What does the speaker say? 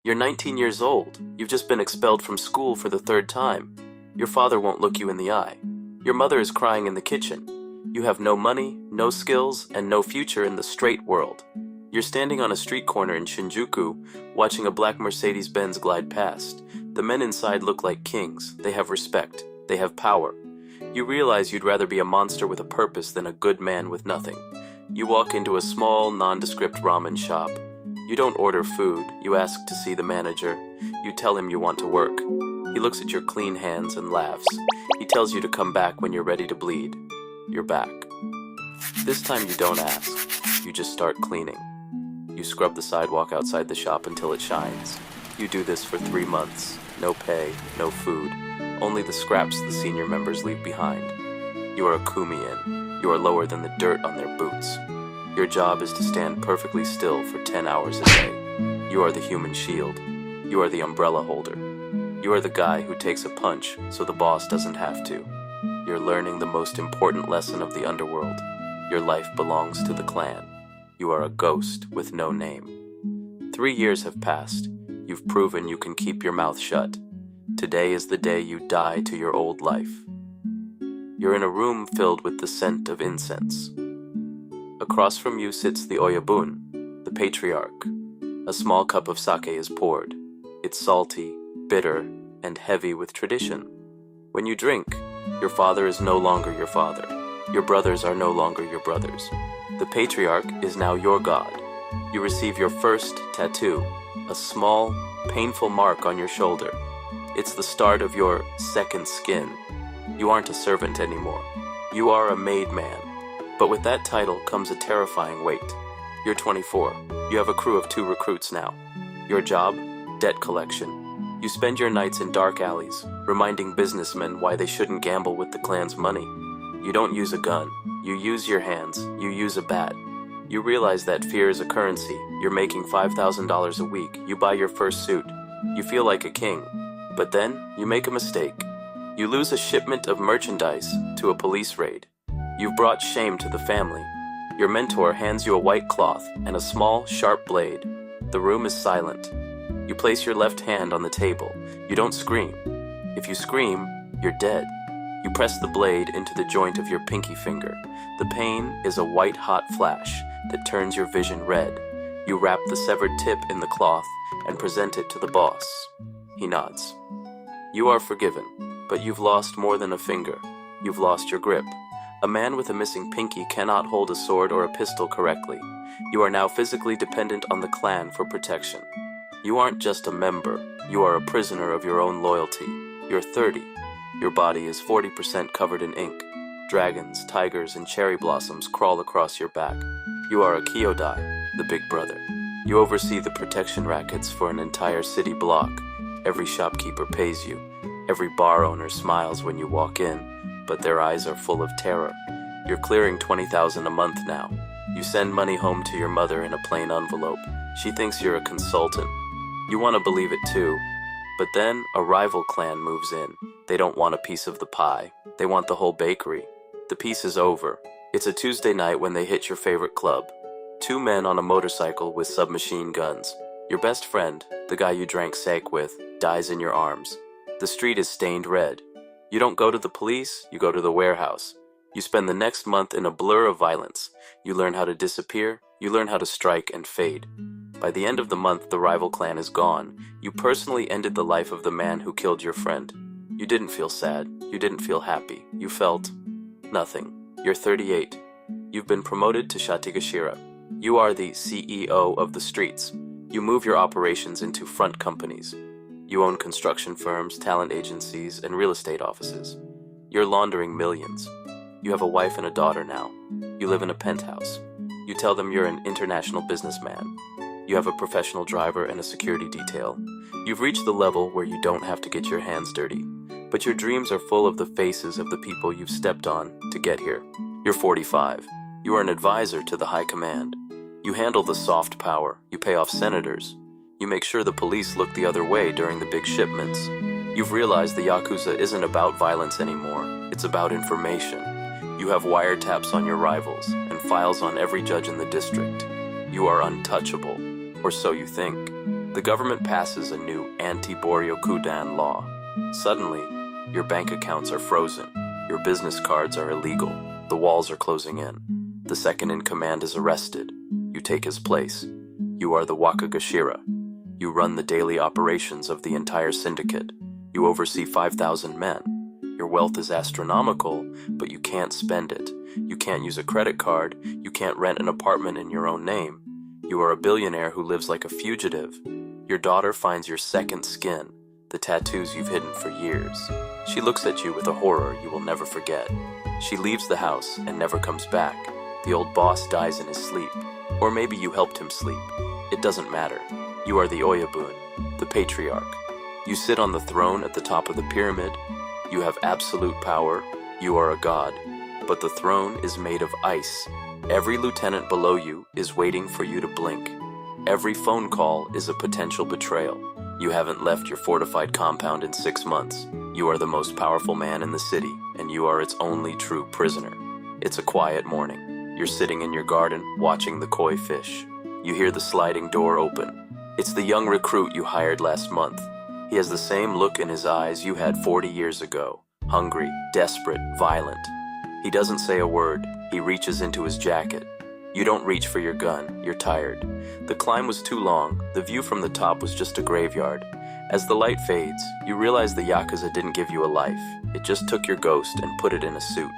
You're 19 years old. You've just been expelled from school for the third time. Your father won't look you in the eye. Your mother is crying in the kitchen. You have no money, no skills, and no future in the straight world. You're standing on a street corner in Shinjuku, watching a black Mercedes-Benz glide past. The men inside look like kings. They have respect. They have power. You realize you'd rather be a monster with a purpose than a good man with nothing. You walk into a small, nondescript ramen shop. You don't order food. You ask to see the manager. You tell him you want to work. He looks at your clean hands and laughs. He tells you to come back when you're ready to bleed. You're back. This time you don't ask. You just start cleaning. You scrub the sidewalk outside the shop until it shines. You do this for 3 months. No pay, no food. Only the scraps the senior members leave behind. You are a kumian. You are lower than the dirt on their boots. Your job is to stand perfectly still for 10 hours a day. You are the human shield. You are the umbrella holder. You are the guy who takes a punch so the boss doesn't have to. You're learning the most important lesson of the underworld. Your life belongs to the clan. You are a ghost with no name. 3 years have passed. You've proven you can keep your mouth shut. Today is the day you die to your old life. You're in a room filled with the scent of incense. Across from you sits the Oyabun, the patriarch. A small cup of sake is poured. It's salty, bitter, and heavy with tradition. When you drink, your father is no longer your father. Your brothers are no longer your brothers. The patriarch is now your god. You receive your first tattoo, a small, painful mark on your shoulder. It's the start of your second skin. You aren't a servant anymore. You are a made man. But with that title comes a terrifying weight. You're 24. You have a crew of 2 recruits now. Your job? Debt collection. You spend your nights in dark alleys, reminding businessmen why they shouldn't gamble with the clan's money. You don't use a gun. You use your hands. You use a bat. You realize that fear is a currency. You're making $5,000 a week. You buy your first suit. You feel like a king. But then, you make a mistake. You lose a shipment of merchandise to a police raid. You've brought shame to the family. Your mentor hands you a white cloth and a small, sharp blade. The room is silent. You place your left hand on the table. You don't scream. If you scream, you're dead. You press the blade into the joint of your pinky finger. The pain is a white-hot flash that turns your vision red. You wrap the severed tip in the cloth and present it to the boss. He nods. You are forgiven, but you've lost more than a finger. You've lost your grip. A man with a missing pinky cannot hold a sword or a pistol correctly. You are now physically dependent on the clan for protection. You aren't just a member. You are a prisoner of your own loyalty. You're 30. Your body is 40% covered in ink. Dragons, tigers, and cherry blossoms crawl across your back. You are a Kyodai, the big brother. You oversee the protection rackets for an entire city block. Every shopkeeper pays you. Every bar owner smiles when you walk in, but their eyes are full of terror. You're clearing $20,000 a month now. You send money home to your mother in a plain envelope. She thinks you're a consultant. You want to believe it too. But then a rival clan moves in. They don't want a piece of the pie. They want the whole bakery. The piece is over. It's a Tuesday night when they hit your favorite club. 2 men on a motorcycle with submachine guns. Your best friend, the guy you drank sake with, dies in your arms. The street is stained red. You don't go to the police, you go to the warehouse. You spend the next month in a blur of violence. You learn how to disappear, you learn how to strike and fade. By the end of the month, the rival clan is gone. You personally ended the life of the man who killed your friend. You didn't feel sad, you didn't feel happy. You felt nothing. You're 38. You've been promoted to Shatigashira. You are the CEO of the streets. You move your operations into front companies. You own construction firms, talent agencies, and real estate offices. You're laundering millions. You have a wife and a daughter now. You live in a penthouse. You tell them you're an international businessman. You have a professional driver and a security detail. You've reached the level where you don't have to get your hands dirty. But your dreams are full of the faces of the people you've stepped on to get here. You're 45. You are an advisor to the high command. You handle the soft power. You pay off senators. You make sure the police look the other way during the big shipments. You've realized the Yakuza isn't about violence anymore. It's about information. You have wiretaps on your rivals and files on every judge in the district. You are untouchable, or so you think. The government passes a new anti-Boryokudan law. Suddenly, your bank accounts are frozen. Your business cards are illegal. The walls are closing in. The second in command is arrested. You take his place. You are the Wakagashira. You run the daily operations of the entire syndicate. You oversee 5,000 men. Your wealth is astronomical, but you can't spend it. You can't use a credit card. You can't rent an apartment in your own name. You are a billionaire who lives like a fugitive. Your daughter finds your second skin, the tattoos you've hidden for years. She looks at you with a horror you will never forget. She leaves the house and never comes back. The old boss dies in his sleep. Or maybe you helped him sleep. It doesn't matter. You are the Oyabun, the patriarch. You sit on the throne at the top of the pyramid. You have absolute power. You are a god. But the throne is made of ice. Every lieutenant below you is waiting for you to blink. Every phone call is a potential betrayal. You haven't left your fortified compound in 6 months. You are the most powerful man in the city, and you are its only true prisoner. It's a quiet morning. You're sitting in your garden, watching the koi fish. You hear the sliding door open. It's the young recruit you hired last month. He has the same look in his eyes you had 40 years ago. Hungry, desperate, violent. He doesn't say a word. He reaches into his jacket. You don't reach for your gun. You're tired. The climb was too long. The view from the top was just a graveyard. As the light fades, you realize the Yakuza didn't give you a life. It just took your ghost and put it in a suit.